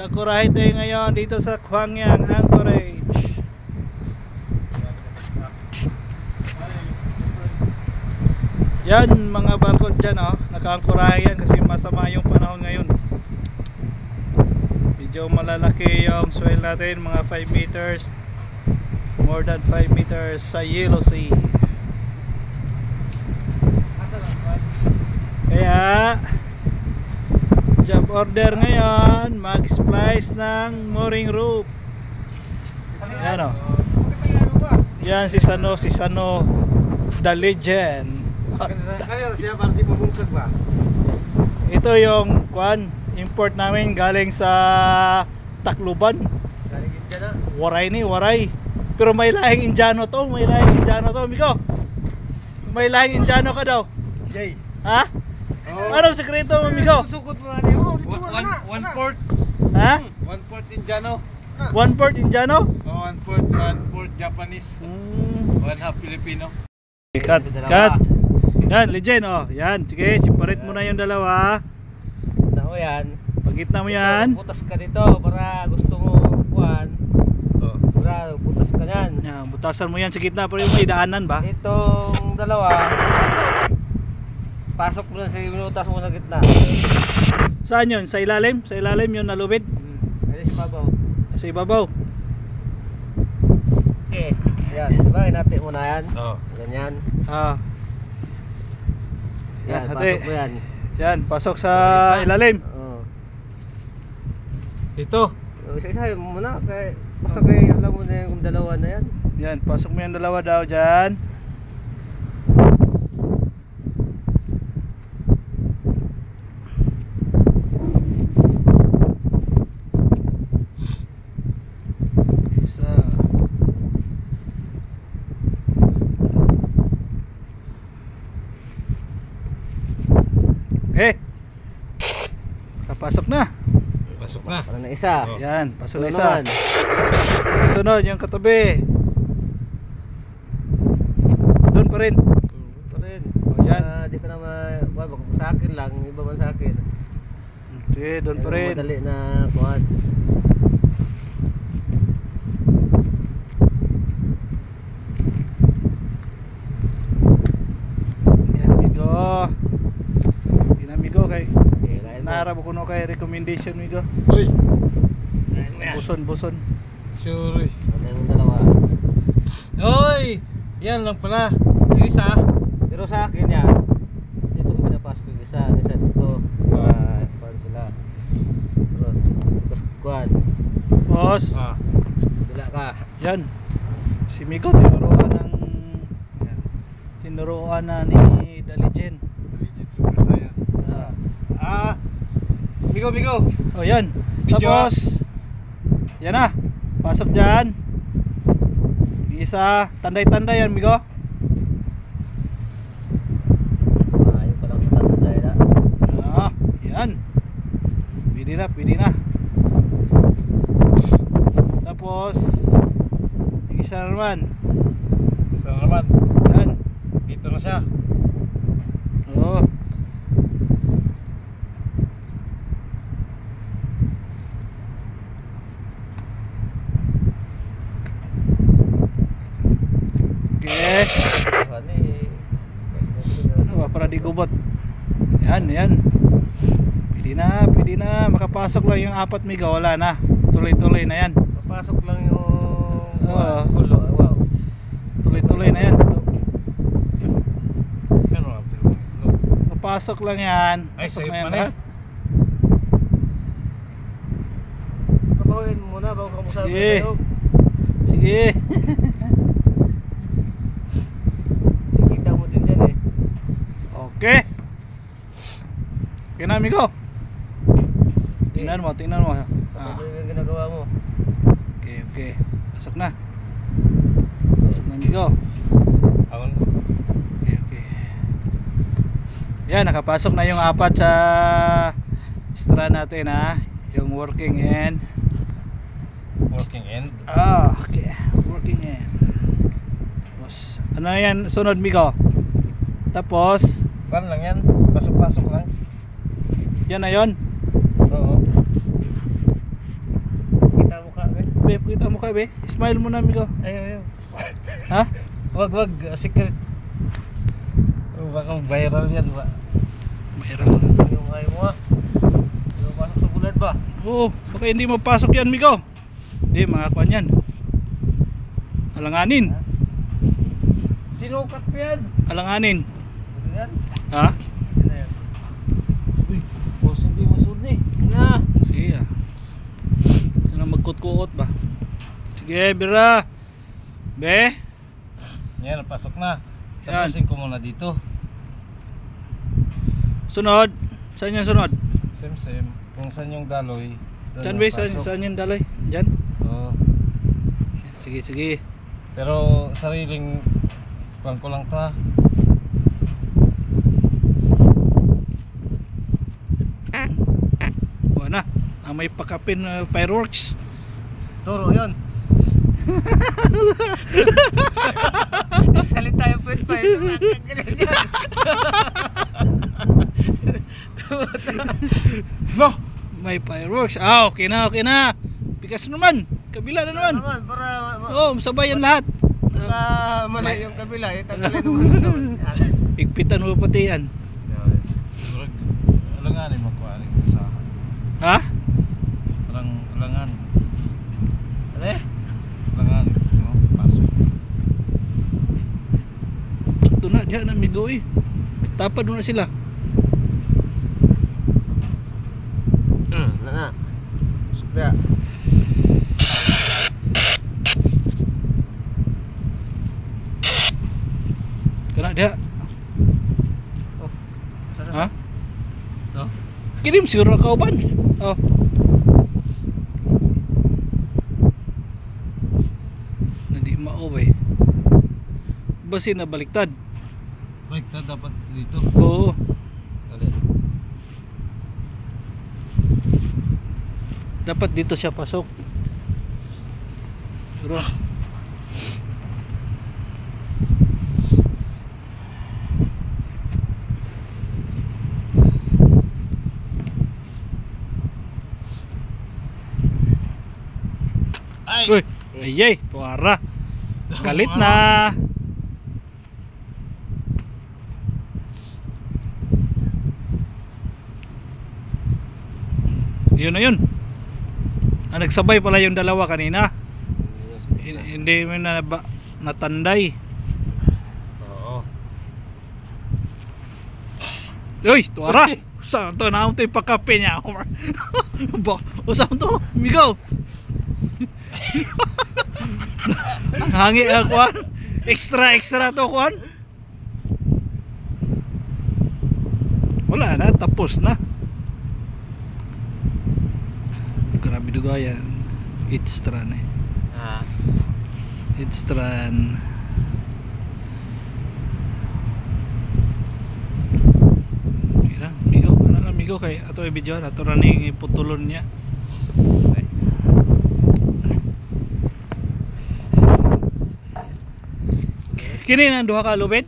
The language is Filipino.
Kakurahe tayo ngayon dito sa Hwangyang Anchorage. Yan mga barko dyan, oh. Naka-anchorahe yan kasi masama yung panahon ngayon. Medyo malalaki yung swell natin, mga 5 meters, more than 5 meters sa Yellow Sea. Kaya job order ngayon, mag-splice ng mooring rope. Yan, oh. Yan si Sano the legend. Ito yung import namin galing sa Tacloban. Waray. Pero may lahing Indiano to, amigo. May lahing Indiano ka daw. Jay. Ha? Oh. Anong sekreto mo, amigo? Sukot mo nga niyo. One port. Ha? One port Indiano. One port Indiano? Oh, one port Japanese. One half Filipino. Cut. Yan, legend, oh. Yan, sige, separate mo na yung dalawa. Nako yan. Pagitna mo yan. Butas ka dito para gusto mo kuhan. Oh. Para butas ka yan. Yan, butasan mo yan sa gitna pero yung may daanan ba? Itong dalawa, pasok mo lang sa minutas mo sa gitna. Saan yun? Sa ilalim? Sa ilalim yung nalubid? Kasi si babaw. Sa ibabaw? Okay. Yan, diba? Hinati mo na yan. Oh. Ganyan. Ah. Yan, Hati. pasok mo yan. Yan, pasok sa ilalim. Oo. Ito. Isa-isa mo na. Basta kayo alam mo na yung dalawa na yan. Yan, pasok mo yung dalawa daw dyan. Kapasok na. Pasok na. Para na isa. Oh. Yan, pasok na Ito isa. naman. Sunod yung katabi. Doon pa rin. Pa rin. Oh, yan. Di ka na baka sa akin lang, iba man sa akin. Okay, doon pa rin. Madali na kuhan. Yan, amigo. Yan, amigo, kay naharap ko no kay recommendation, amigo. Uy. Buson. Sure. Ano yung dalawa? Oy. Yan lang pala. Yung isa. Pero sa akin yan, dito ko pinapasok yung isa dito. Para expand sila. Pero, tapos kuhan. Boss. Ah. Dila ka. Yan. Si Migo tinuruan na ni The Legend. Legit Super Saiyan. Migo. Oh, yan. Video. Tapos yan na. Pasok diyan. Isa, tanday-tanday yan, Migo. Ayun pa lang sa tanday na. Yan. Pwede na. Tapos yung isa na naman. Ito naman. Yan. Dito na siya. Oo. Okay. Ano ba, para di gubot. Yan. Pwede na. Makapasok lang yung apat, Migo. Wala na. Tuloy-tuloy na yan. Papasok lang yung Kulo. wow. Tuloy-tuloy na yan. Ano nga? Papasok lang yan. Ay, Pasok safe na yan man eh. lahat. Kapawin mo muna bago ka musabi Sige. sa'yo. Sige. Kita mo din dyan eh. Okay. Okay na, amigo. Tingnan mo. Ano yung ginagawa mo? Okay. Pasok na, amigo. Awal. Okay. Yan, nakapasok na yung apat sa straw natin, ha. Yung working end. Okay. Working end. Tapos, ano na yan? Sunod, amigo. Tapos, Pan lang yan. Pasok lang. yan na yun. Oo. be, pakita mo ka be. Smile mo na amigo. Ayaw. Ha? Wag, secret. Baka viral yan ba? Mayroon. Yung ayaw mo ah. Hindi mo pasok sa bulad ba? Oo, baka hindi mapasok yan amigo. Hindi, makakuan yan. Alanganin. Sinukat ko yan. Alanganin. Ano yan? Ha? Ano yan? Uy, boss hindi masud ni. Na. Sige ah. Sino magkut-kuot ba? Sige, bira. Be. Yan, pasok na. Yan. Tapusin ko muna dito. Sunod. Saan yung sunod? Same. Kung saan yung daloy. doon Diyan ang be, pasok. saan yung daloy? Diyan? Oo. Sige. Pero sariling bangko lang to ha. Buwan na. May pakapin fireworks. Turo yun. Salita yung pwede pa yun. No, may fireworks. Ah, okay na. Pikas naman. Kabila na naman. Para Oo, sabayan lahat. malayo yung kabila. Tagalin naman. Higpitan mo pati yan. Durag, alanganin makuha rin sa Ha? alangan. Ano eh? Alangan. No? Pasok. Ito na, diyan amigo eh. Tapad mo na sila. Na. Sudah. Kena dia. Oh. Ha? No? Kirim siguro ka uban. Oh. Nadi mao bay. Basi na baliktad. Break na dapat dito. Oo. Dali. Dapat dito siya pasok. Siguro. Ay! Uy, ayay, tuara. Galit na. Yun na yun. Nagsabay pala yung dalawa kanina. Hindi mo na natanday. Oo. Uy, tuara. Saan to? Naam to yung pakape niya. Usam to, migaw. Ang hangi kuan. Extra to kuan. Wala na, tapos na. Grabe dugayan. Extra na eh. Ah. Extra. Migo, ano lang migo kay ato ay video ato running iputulon niya. Kini nang duha ka lubid?